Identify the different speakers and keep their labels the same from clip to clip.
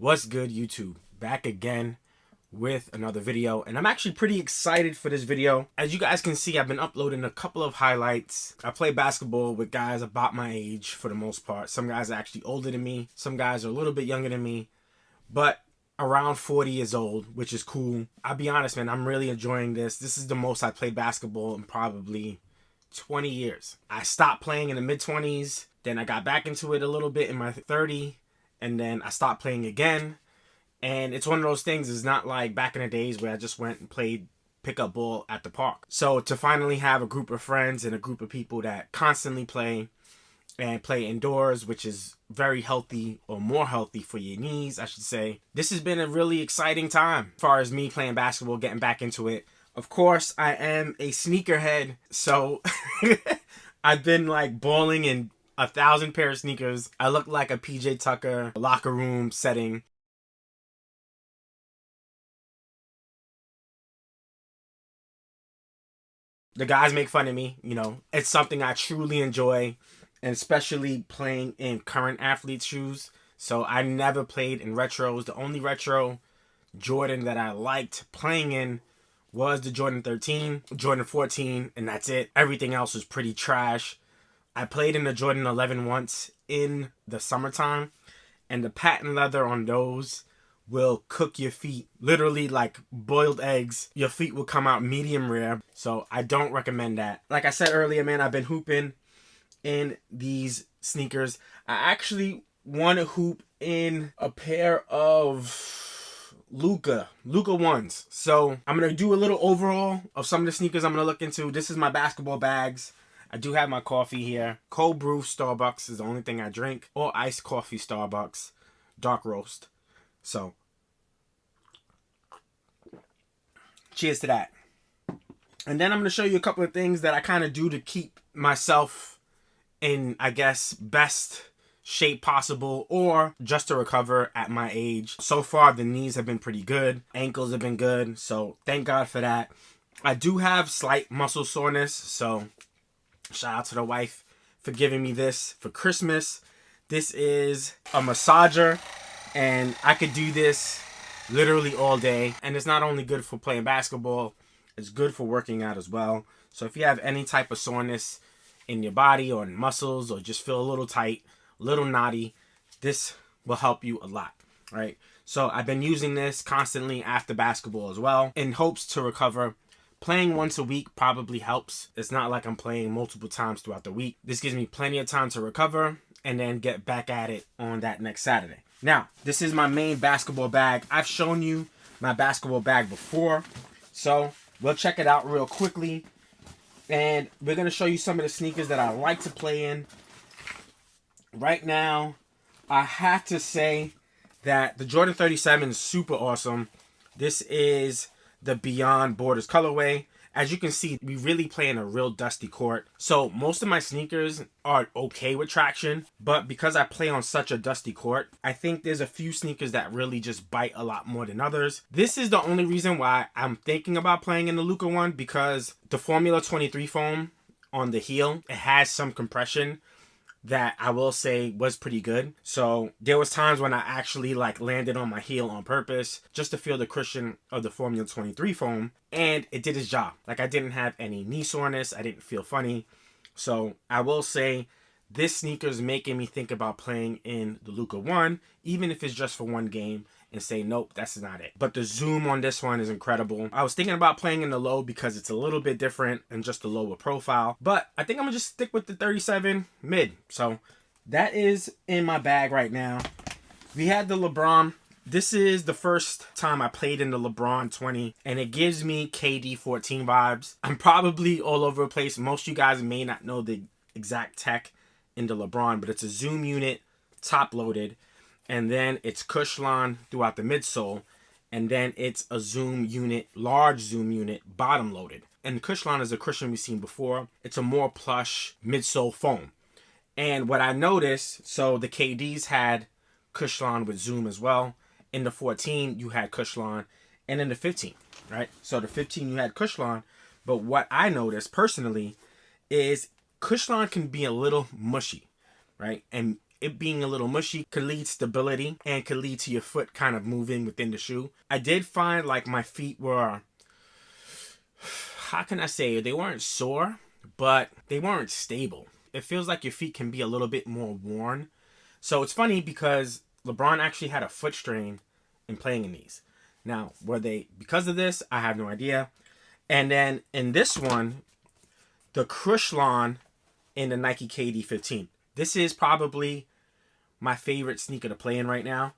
Speaker 1: What's good, YouTube? Back again with another video, and I'm actually pretty excited for this video. As you guys can see, I've been uploading a couple of highlights. I play basketball with guys about my age for the most part. Some guys are actually older than me, some guys are a little bit younger than me, but around 40 years old, which is cool. I'll be honest, man, I'm really enjoying this. This is the most I played basketball in probably 20 years. I stopped playing in the mid-20s, then I got back into it a little bit in my 30s, and then I stopped playing again. And it's one of those things, it's not like back in the days where I just went and played pickup ball at the park. So to finally have a group of friends and a group of people that constantly play and play indoors, which is very healthy, or more healthy for your knees, I should say. This has been a really exciting time as far as me playing basketball, getting back into it. Of course, I am a sneakerhead, so I've been like balling in 1,000 pair of sneakers. I look like a PJ Tucker locker room setting. The guys make fun of me, you know. It's something I truly enjoy, and especially playing in current athlete shoes. So I never played in retros. The only retro Jordan that I liked playing in was the Jordan 13, Jordan 14, and that's it. Everything else was pretty trash. I played in the Jordan 11 once in the summertime, and the patent leather on those will cook your feet. Literally like boiled eggs. Your feet will come out medium rare. So I don't recommend that. Like I said earlier, man, I've been hooping in these sneakers. I actually want to hoop in a pair of Luka ones. So I'm going to do a little overhaul of some of the sneakers I'm going to look into. This is my basketball bags. I do have my coffee here. Cold brew Starbucks is the only thing I drink. Or iced coffee Starbucks. Dark roast. So, cheers to that. And then I'm going to show you a couple of things that I kind of do to keep myself in, I guess, best shape possible, or just to recover at my age. So far, the knees have been pretty good. Ankles have been good. So, thank God for that. I do have slight muscle soreness. So, shout out to the wife for giving me this for Christmas. This is a massager, and I could do this literally all day. And it's not only good for playing basketball, it's good for working out as well. So if you have any type of soreness in your body or in muscles, or just feel a little tight, a little knotty, this will help you a lot, right? So I've been using this constantly after basketball as well in hopes to recover. Playing once a week probably helps. It's not like I'm playing multiple times throughout the week. This gives me plenty of time to recover and then get back at it on that next Saturday. Now, this is my main basketball bag. I've shown you my basketball bag before, so we'll check it out real quickly. And we're going to show you some of the sneakers that I like to play in. Right now, I have to say that the Jordan 37 is super awesome. This is the Beyond Borders colorway. As you can see, we really play in a real dusty court. So most of my sneakers are okay with traction, but because I play on such a dusty court, I think there's a few sneakers that really just bite a lot more than others. This is the only reason why I'm thinking about playing in the Luka one, because the Formula 23 foam on the heel, it has some compression that I will say was pretty good. So there was times when I actually like landed on my heel on purpose just to feel the cushion of the Formula 23 foam, and it did its job. Like, I didn't have any knee soreness, I didn't feel funny. So I will say this sneaker is making me think about playing in the Luka 1, even if it's just for one game, and say, nope, that's not it. But the zoom on this one is incredible. I was thinking about playing in the low because it's a little bit different and just a lower profile, but I think I'm gonna just stick with the 37 mid. So that is in my bag right now. We had the LeBron. This is the first time I played in the LeBron 20, and it gives me KD 14 vibes. I'm probably all over the place. Most of you guys may not know the exact tech in the LeBron, but it's a zoom unit, top loaded, and then it's Cushlon throughout the midsole, and then it's a zoom unit, large zoom unit, bottom loaded. And Cushlon is a cushion we've seen before. It's a more plush midsole foam. And what I noticed, so the KDs had Cushlon with zoom as well. In the 14, you had Cushlon, and in the 15, right? So the 15, you had Cushlon. But what I noticed personally is Cushlon can be a little mushy, right? And it being a little mushy could lead stability and could lead to your foot kind of moving within the shoe. I did find like my feet were, how can I say it? They weren't sore, but they weren't stable. It feels like your feet can be a little bit more worn. So it's funny because LeBron actually had a foot strain in playing in these. Now, were they because of this? I have no idea. And then in this one, the Crushlon in the Nike KD 15. This is probably my favorite sneaker to play in right now.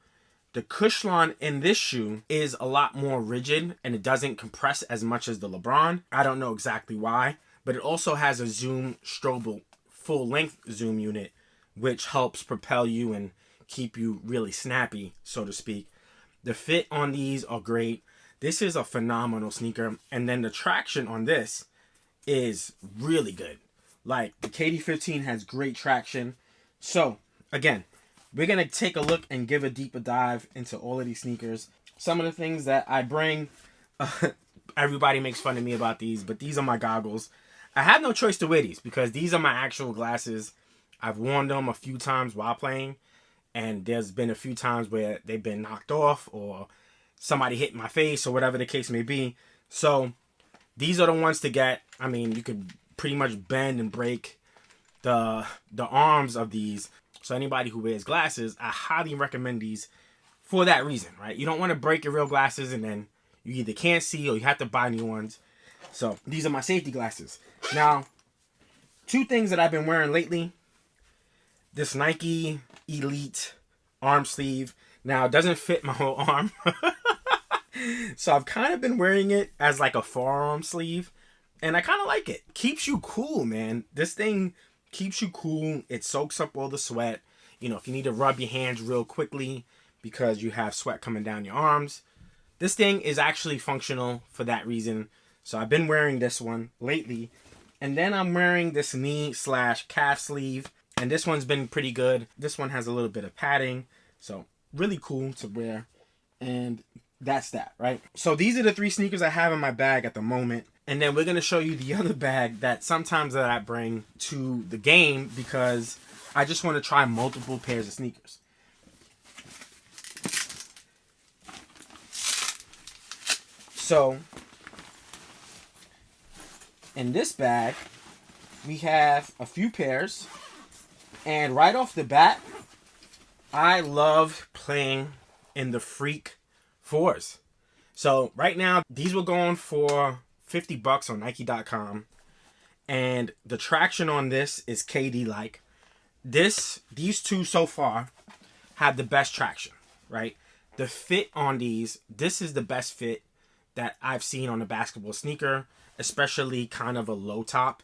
Speaker 1: The Crushlon in this shoe is a lot more rigid and it doesn't compress as much as the LeBron. I don't know exactly why, but it also has a Zoom Strobel full length zoom unit, which helps propel you and keep you really snappy, so to speak. The fit on these are great. This is a phenomenal sneaker. And then the traction on this is really good. Like the KD 15 has great traction. So again, we're going to take a look and give a deeper dive into all of these sneakers. Some of the things that I bring, everybody makes fun of me about these, but these are my goggles. I have no choice to wear these because these are my actual glasses. I've worn them a few times while playing, and there's been a few times where they've been knocked off or somebody hit my face or whatever the case may be. So these are the ones to get. I mean, you could pretty much bend and break the arms of these. So anybody who wears glasses, I highly recommend these for that reason, right? You don't want to break your real glasses and then you either can't see or you have to buy new ones. So these are my safety glasses. Now, two things that I've been wearing lately. This Nike Elite arm sleeve. Now, it doesn't fit my whole arm. So I've kind of been wearing it as like a forearm sleeve. And I kind of like it. Keeps you cool, man. This thing keeps you cool. It soaks up all the sweat. You know, if you need to rub your hands real quickly because you have sweat coming down your arms. This thing is actually functional for that reason. So I've been wearing this one lately. And then I'm wearing this knee/calf sleeve. And this one's been pretty good. This one has a little bit of padding. So really cool to wear. And that's that, right? So these are the three sneakers I have in my bag at the moment. And then we're going to show you the other bag that sometimes that I bring to the game because I just want to try multiple pairs of sneakers. So in this bag, we have a few pairs. And right off the bat, I love playing in the Freak 4s. So right now, these were going for $50 on Nike.com. And the traction on this is KD-like. These two so far have the best traction, right? The fit on these, this is the best fit that I've seen on a basketball sneaker, especially kind of a low top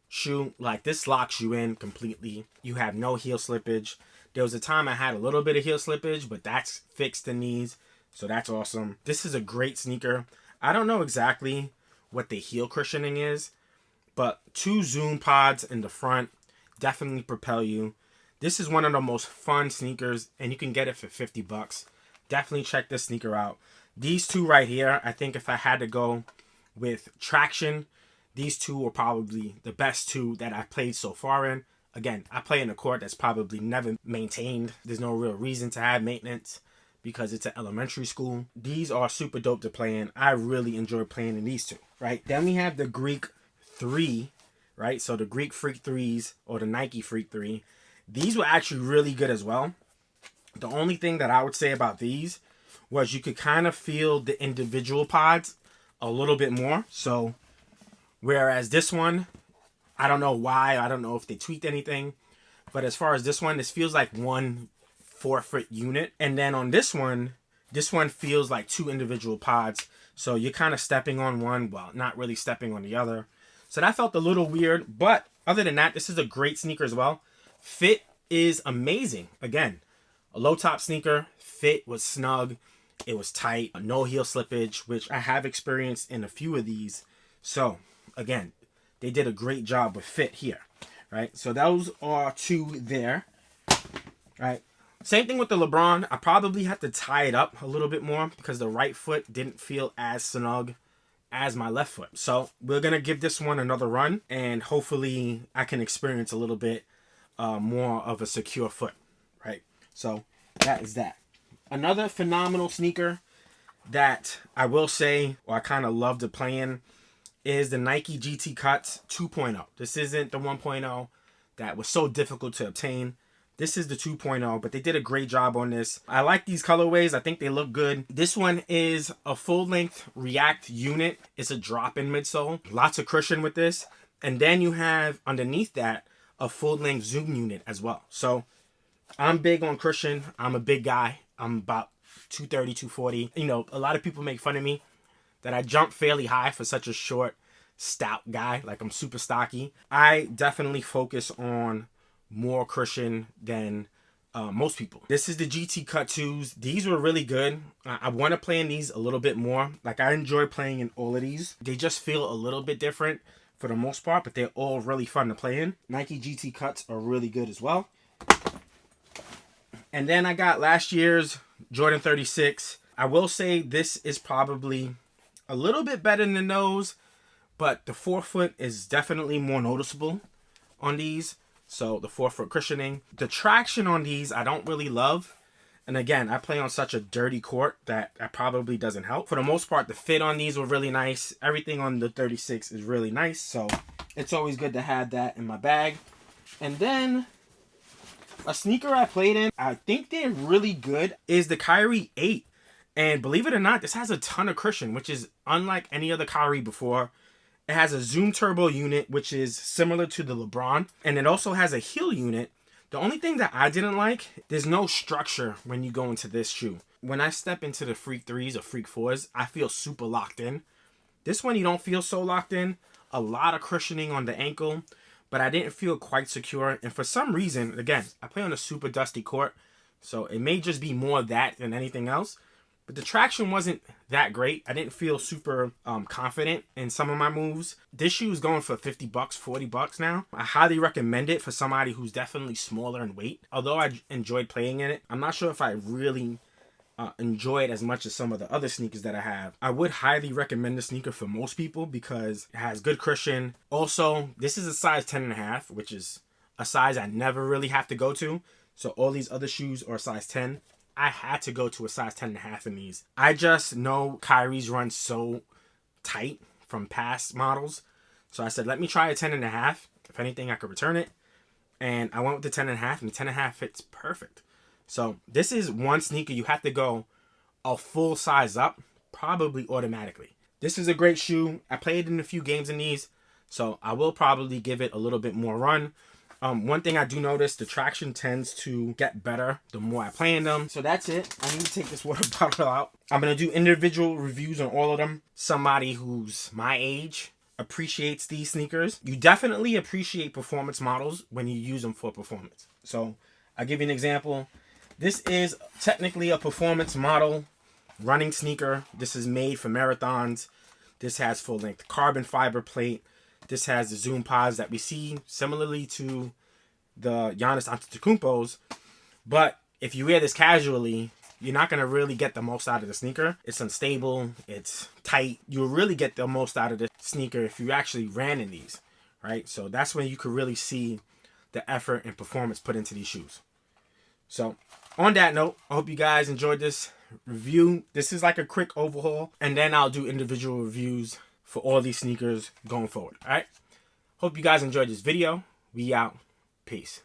Speaker 1: shoe. Like this locks you in completely. You have no heel slippage. There was a time I had a little bit of heel slippage, but that's fixed in these. So that's awesome. This is a great sneaker. I don't know exactly what the heel cushioning is, but 2 zoom pods in the front definitely propel you. This is one of the most fun sneakers and you can get it for $50. Definitely check this sneaker out. These two right here, I think if I had to go with traction, these two are probably the best two that I've played so far in. Again, I play in a court that's probably never maintained. There's no real reason to have maintenance because it's an elementary school. These are super dope to play in. I really enjoy playing in these two, right? Then we have the Greek 3, right? So the Greek Freak 3s or the Nike Freak 3. These were actually really good as well. The only thing that I would say about these was you could kind of feel the individual pods a little bit more. So whereas this one, I don't know why. I don't know if they tweaked anything. But as far as this one, this feels like one 4-foot unit. And then on this one feels like 2 individual pods. So you're kind of stepping on one while not really stepping on the other. So that felt a little weird. But other than that, this is a great sneaker as well. Fit is amazing. Again, a low top sneaker. Fit was snug. It was tight. No heel slippage, which I have experienced in a few of these. So again, they did a great job with fit here, right? So those are 2 there, right? Same thing with the LeBron. I probably had to tie it up a little bit more because the right foot didn't feel as snug as my left foot. So we're going to give this one another run and hopefully I can experience a little bit more of a secure foot. So that is that. Another phenomenal sneaker that I will say, or I kind of love to play in, is the Nike GT Cuts 2.0. This isn't the 1.0 that was so difficult to obtain. This is the 2.0, but they did a great job on this. I like these colorways. I think they look good. This one is a full-length React unit. It's a drop-in midsole. Lots of cushion with this. And then you have, underneath that, a full-length Zoom unit as well. So I'm big on cushion. I'm a big guy. I'm about 230, 240. You know, a lot of people make fun of me that I jump fairly high for such a short, stout guy. Like, I'm super stocky. I definitely focus on more cushion than most people. This is the GT Cut 2s. These were really good. I want to play in these a little bit more. Like, I enjoy playing in all of these. They just feel a little bit different for the most part, but they're all really fun to play in. Nike GT Cuts are really good as well. And then I got last year's Jordan 36. I will say this is probably a little bit better than those, but the forefoot is definitely more noticeable on these. So the forefoot cushioning. The traction on these I don't really love. And again, I play on such a dirty court that probably doesn't help. For the most part, the fit on these were really nice. Everything on the 36 is really nice. So it's always good to have that in my bag. And then a sneaker I played in, I think they're really good, is the Kyrie 8. And believe it or not, this has a ton of cushion, which is unlike any other Kyrie before. It has a Zoom Turbo unit, which is similar to the LeBron. And it also has a heel unit. The only thing that I didn't like, there's no structure when you go into this shoe. When I step into the Freak 3s or Freak 4s, I feel super locked in. This one, you don't feel so locked in. A lot of cushioning on the ankle, but I didn't feel quite secure. And for some reason, again, I play on a super dusty court, so it may just be more that than anything else. But the traction wasn't that great. I didn't feel super confident in some of my moves. This shoe is going for $50, $40 now. I highly recommend it for somebody who's definitely smaller in weight. Although I enjoyed playing in it, I'm not sure if I really enjoy it as much as some of the other sneakers that I have. I would highly recommend the sneaker for most people because it has good cushion. Also, this is a size 10.5, which is a size I never really have to go to. So all these other shoes are a size 10. I had to go to a size 10.5 in these. I just know Kyrie's run so tight from past models. So I said, let me try a 10.5. If anything, I could return it. And I went with the 10.5, and the 10.5 fits perfect. So this is one sneaker you have to go a full size up, probably automatically. This is a great shoe. I played in a few games in these, so I will probably give it a little bit more run. One thing I do notice, the traction tends to get better the more I play in them. So that's it. I need to take this water bottle out. I'm going to do individual reviews on all of them. Somebody who's my age appreciates these sneakers. You definitely appreciate performance models when you use them for performance. So I'll give you an example. This is technically a performance model running sneaker. This is made for marathons. This has full-length carbon fiber plate. This has the Zoom pods that we see similarly to the Giannis Antetokounmpo's. But if you wear this casually, you're not going to really get the most out of the sneaker. It's unstable. It's tight. You'll really get the most out of the sneaker if you actually ran in these, right? So that's when you could really see the effort and performance put into these shoes. So on that note, I hope you guys enjoyed this review. This is like a quick overhaul, and then I'll do individual reviews for all these sneakers going forward. All right. Hope you guys enjoyed this video. We out. Peace.